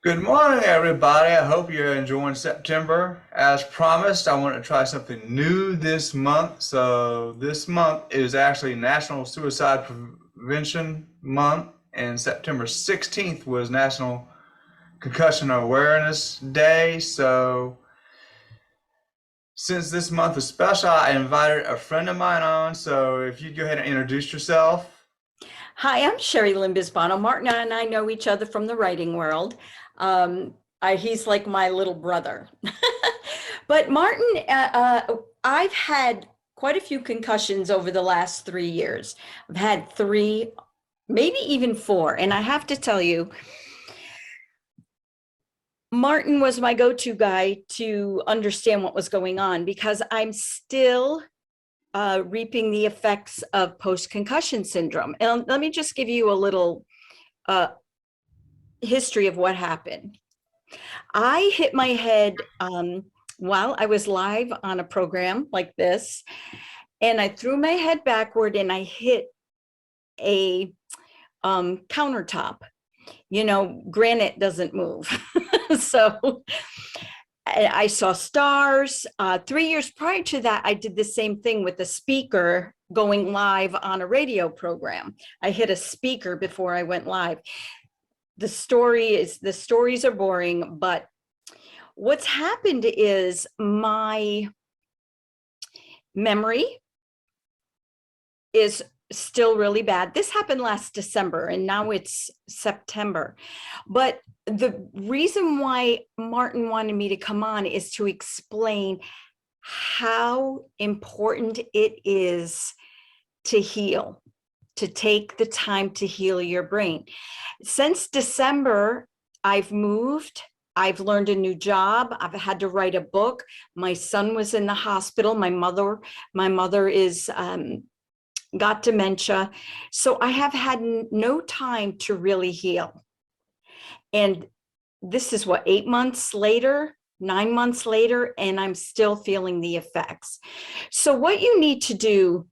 Good morning, everybody. I hope you're enjoying September. As promised, I want to try something new this month. So, this month is actually National Suicide Prevention Month, and September 16th was National Concussion Awareness Day. So, since this month is special, I invited a friend of mine on. So, if you'd go ahead and introduce yourself. Hi, I'm Sherry Lynn Bisbano. Martin and I know each other from the writing world. He's like my little brother. But Martin, I've had quite a few concussions over the last 3 years. I've had three, maybe even four. And I have to tell you, Martin was my go-to guy to understand what was going on because I'm still reaping the effects of post-concussion syndrome. And let me just give you a little uh, history of what happened. I hit my head while I was live on a program like this, and I threw my head backward and I hit a countertop. You know, granite doesn't move. So I saw stars. 3 years prior to that, I did the same thing with a speaker going live on a radio program. I hit a speaker before I went live. The stories are boring, but what's happened is my memory is still really bad. This happened last December and now it's September. But the reason why Martin wanted me to come on is to explain how important it is to heal, to take the time to heal your brain. Since December, I've moved. I've learned a new job. I've had to write a book. My son was in the hospital. My mother is got dementia. So I have had no time to really heal. And this is what, 8 months later, 9 months later, and I'm still feeling the effects. So what you need to do,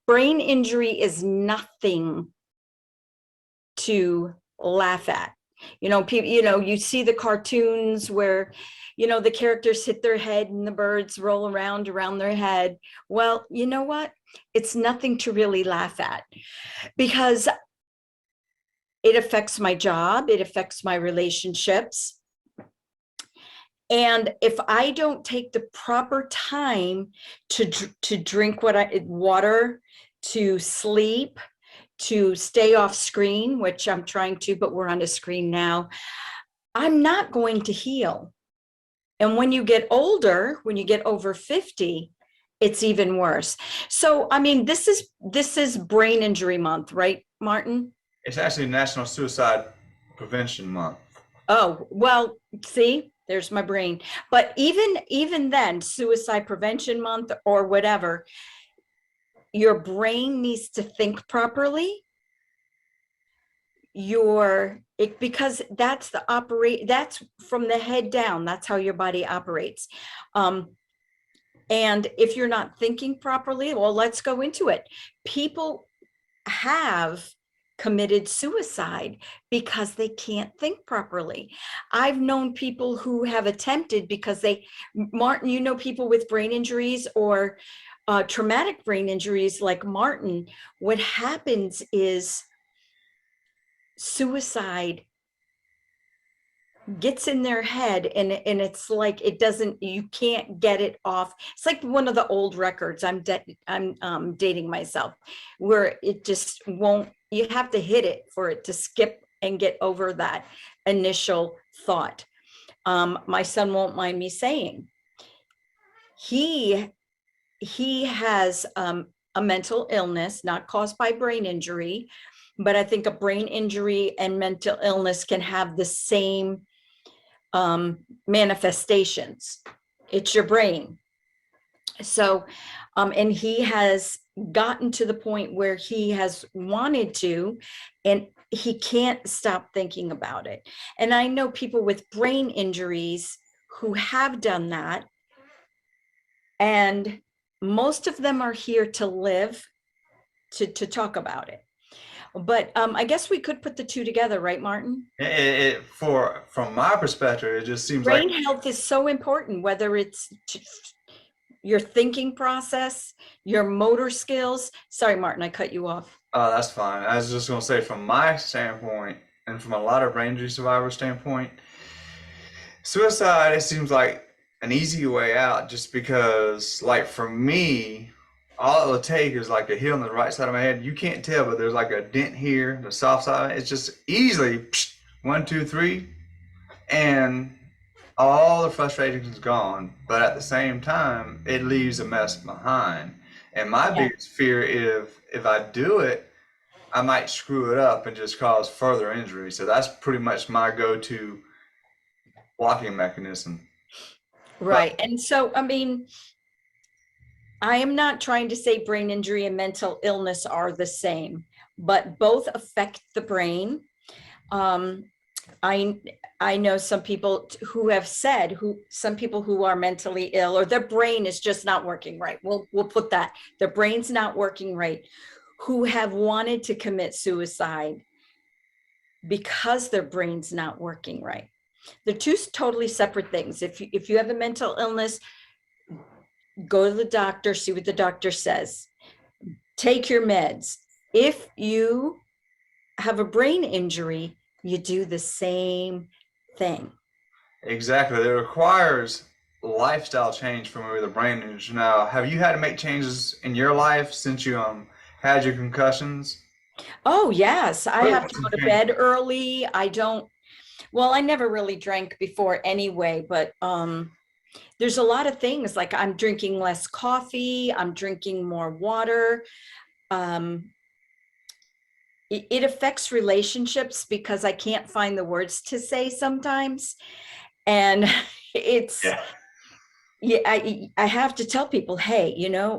brain injury is nothing to laugh at. You know, people, you see the cartoons where, the characters hit their head and the birds roll around their head. Well, you know what? It's nothing to really laugh at because it affects my job. It affects my relationships. And if I don't take the proper time to drink water, to sleep, to stay off screen, which I'm trying to, but we're on a screen now, I'm not going to heal. And when you get older, when you get over 50, it's even worse. So, I mean, this is brain injury month, right, Martin? It's actually National Suicide Prevention Month. Oh, well, see, there's my brain. But even then, suicide prevention month or whatever, your brain needs to think properly. Because that's from the head down. That's how your body operates. And if you're not thinking properly, well, let's go into it. People have committed suicide because they can't think properly. I've known people who have attempted because Martin, people with brain injuries or traumatic brain injuries like Martin, what happens is suicide gets in their head and it's like you can't get it off. It's like one of the old records. I'm dating myself, where it just won't, you have to hit it for it to skip and get over that initial thought. My son won't mind me saying he has a mental illness not caused by brain injury, but I think a brain injury and mental illness can have the same manifestations. It's your brain. So, and he has gotten to the point where he has wanted to, and he can't stop thinking about it. And I know people with brain injuries who have done that, and most of them are here to live, to talk about it. But I guess we could put the two together, right, Martin? From my perspective, it just seems like, Brain health is so important, whether it's your thinking process, your motor skills. Sorry, Martin, I cut you off. that's fine. I was just gonna say, from my standpoint, and from a lot of brain injury survivor standpoint, suicide, it seems like an easy way out, just because, like, for me, all it will take is like a hit on the right side of my head. You can't tell, but there's like a dent here, the soft side. It's just easily psh, 1, 2, 3, and all the frustration is gone. But at the same time, it leaves a mess behind. And my Yeah. biggest fear, if I do it, I might screw it up and just cause further injury. So that's pretty much my go-to blocking mechanism. But Right. And so, I mean, I am not trying to say brain injury and mental illness are the same, but both affect the brain. Um, I I know some people who have said some people who are mentally ill or their brain is just not working right. We'll put that. Their brain's not working right, who have wanted to commit suicide because their brain's not working right. They're two totally separate things. If you have a mental illness, go to the doctor, see what the doctor says. Take your meds. If you have a brain injury, you do the same thing. exactly, it requires lifestyle change from where the brain is. Now, have you had to make changes in your life since you had your concussions? Oh, yes, I What have are to some go to changes? bed early. I don't, well, I never really drank before anyway, but there's a lot of things like I'm drinking less coffee, I'm drinking more water. Um, it affects relationships because I can't find the words to say sometimes. And it's, Yeah. yeah, I have to tell people, hey,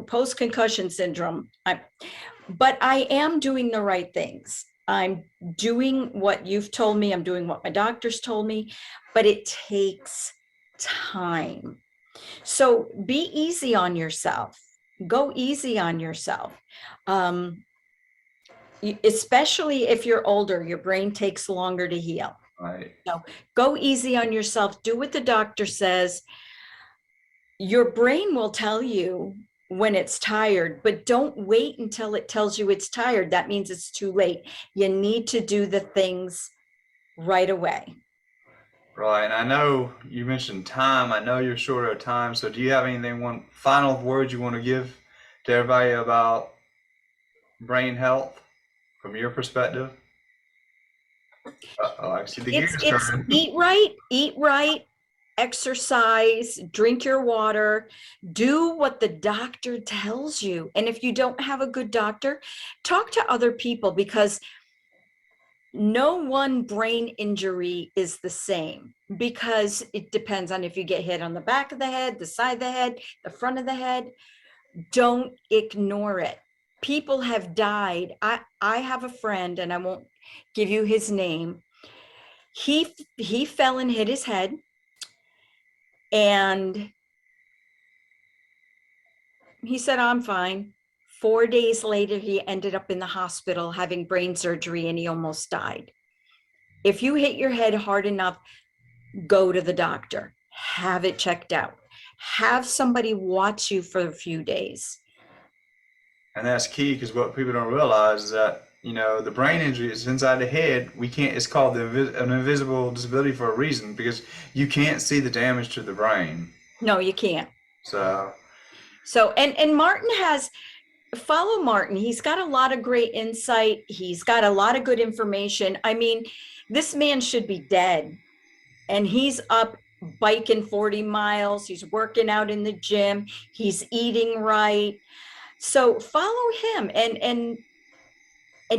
post concussion syndrome. But I am doing the right things. I'm doing what you've told me. I'm doing what my doctors told me, but it takes time. So be easy on yourself. Go easy on yourself. Um, Especially if you're older, your brain takes longer to heal. Right. So go easy on yourself. Do what the doctor says. Your brain will tell you when it's tired, but don't wait until it tells you it's tired. That means it's too late. You need to do the things right away. Right. And I know you mentioned time. I know you're short of time. So do you have anything, one final words you want to give to everybody about brain health from your perspective? Uh-oh, I see the gears It's turning. eat right, exercise, drink your water, do what the doctor tells you. And if you don't have a good doctor, talk to other people because no one brain injury is the same because it depends on if you get hit on the back of the head, the side of the head, the front of the head. Don't ignore it. People have died. I have a friend, and I won't give you his name. He fell and hit his head, and he said, I'm fine. 4 days later, he ended up in the hospital having brain surgery, and he almost died. If you hit your head hard enough, go to the doctor, have it checked out, have somebody watch you for a few days. And that's key, because what people don't realize is that, the brain injury is inside the head. We can't, it's called an invisible disability for a reason, because you can't see the damage to the brain. No, you can't. So, So, and Martin has, follow Martin. He's got a lot of great insight. He's got a lot of good information. I mean, this man should be dead. And he's up biking 40 miles. He's working out in the gym. He's eating right. So follow him and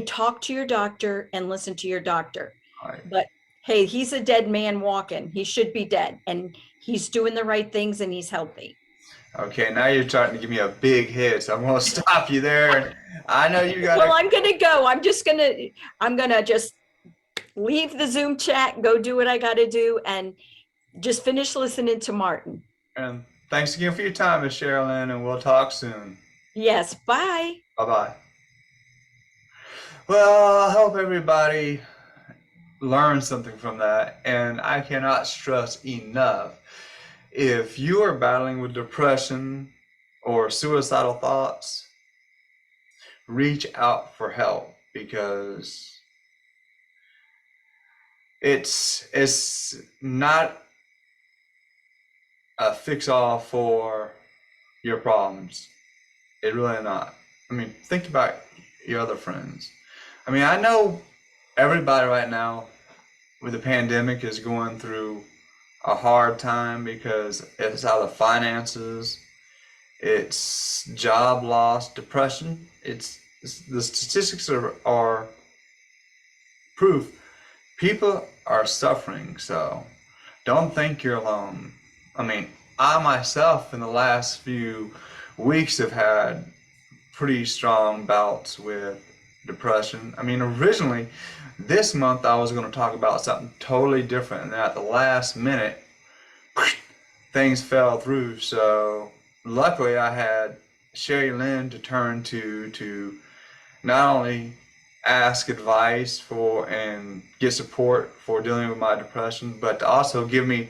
talk to your doctor and listen to your doctor. right. But hey, he's a dead man walking. He should be dead. And he's doing the right things and he's healthy. Okay, now you're trying to give me a big hit, so I'm going to stop you there. And I know you got Well, to, I'm gonna go. I'm gonna just leave the Zoom chat, go do what I gotta do, and just finish listening to Martin. and thanks again for your time, Miss Sherilyn, and we'll talk soon. Yes, bye. Bye bye. Well, I hope everybody learns something from that. And I cannot stress enough, if you are battling with depression or suicidal thoughts, reach out for help, because it's not a fix all for your problems. It really not. I mean, think about your other friends. I mean, I know everybody right now with the pandemic is going through a hard time, because it's out of finances, it's job loss, depression. It's the statistics are proof people are suffering. So don't think you're alone. I mean, I myself in the last few weeks have had pretty strong bouts with depression. I mean, originally this month I was going to talk about something totally different, and then at the last minute things fell through. So luckily I had Sherry Lynn to turn to not only ask advice for and get support for dealing with my depression, but to also give me,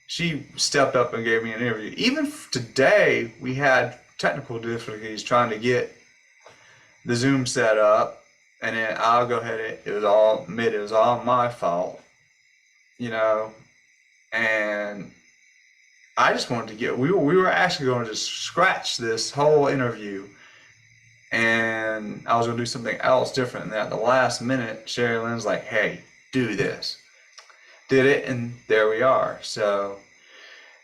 she stepped up and gave me an interview. Even today, we had technical difficulties trying to get the Zoom set up, and then I'll go ahead, it was all admit it was all my fault, you know, and I just wanted to get, we were actually going to just scratch this whole interview, and I was going to do something else different. And at the last minute, Sherry Lynn's like, hey, do this. Did it, and there we are. So,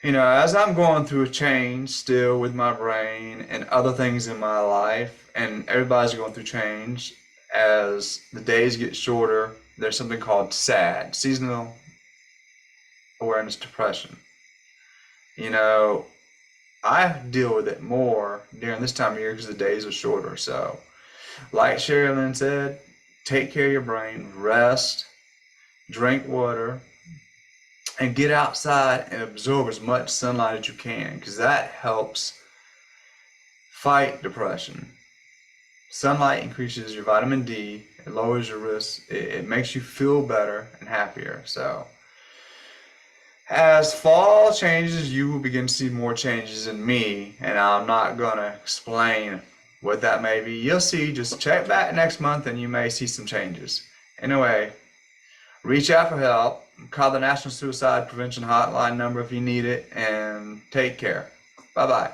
you know, as I'm going through a change still with my brain and other things in my life, and everybody's going through change, as the days get shorter, there's something called SAD, seasonal awareness depression. You know, I deal with it more during this time of year because the days are shorter. So, like Sherry Lynn said, take care of your brain, rest, drink water, and get outside and absorb as much sunlight as you can, because that helps fight depression. Sunlight increases your vitamin D, it lowers your risk, it makes you feel better and happier. So, as fall changes, you will begin to see more changes in me, and I'm not going to explain what that may be. You'll see, just check back next month and you may see some changes. Anyway, reach out for help, call the National Suicide Prevention Hotline number if you need it, and take care. Bye-bye.